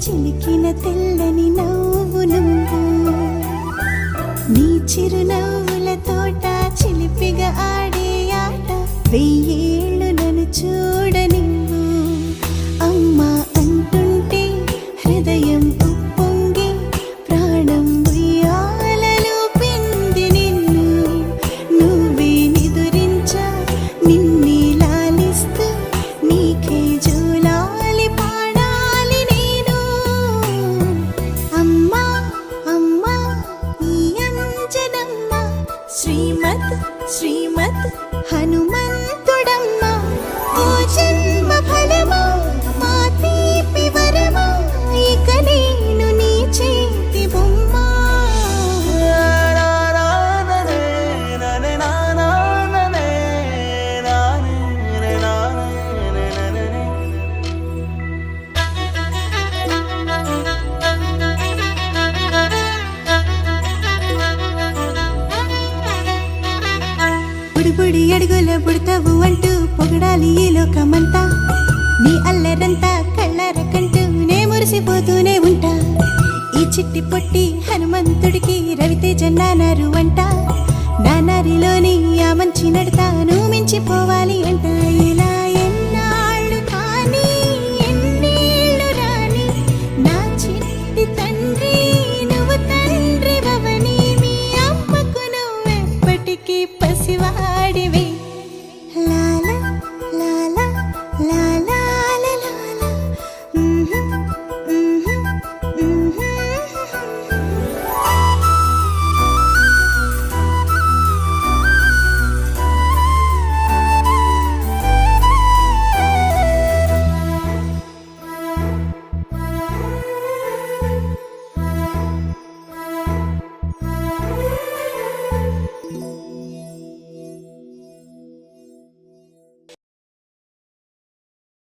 చిలికిన తెల్లని నవ్వు నువ్వు నీ చిరునవ్వుల తోట చిలిపిగా ఆడే ఆట వెయ్యేళ్ళు నన్ను చూడనివ్వు అమ్మా అంటుంటే హృదయం ఉప్పొంగి ప్రాణం ఉయ్యాలలో పిండి నిన్ను నువ్వే నిదురించా నిన్నే లాలిస్తూ నీకే జూలాలి పాడాలి నేను అమ్మా అమ్మా ఈ అంజనమ్మ శ్రీమత్ శ్రీమత్ హనుమంతుడమ్మ ఓ జన్మ ఫలమా మా తీపి వరమా ఇక నేను నీ చేతి బొమ్మ బుడిబుడి అడుగుల బుడతావు అంటూ పొగడాలి ఈ లోకమంతా నీ అల్లరంతా కళ్ళారకంటూ నే మురిసిపోతూనే ఉంటా ఈ చిట్టి పొట్టి హనుమంతుడికి రవితేజ నానారు అంట నానారిలోని ఆ మంచి నడతాను మించిపోవాలి అంట ఇలా ఎన్నాళ్ళు కానీ ఎన్నేళ్ళు రాని నా చిట్టి తండ్రి నువ్వు తండ్రి భవని మీ అమ్మకు నువ్వెప్పటికీ పసివాడివి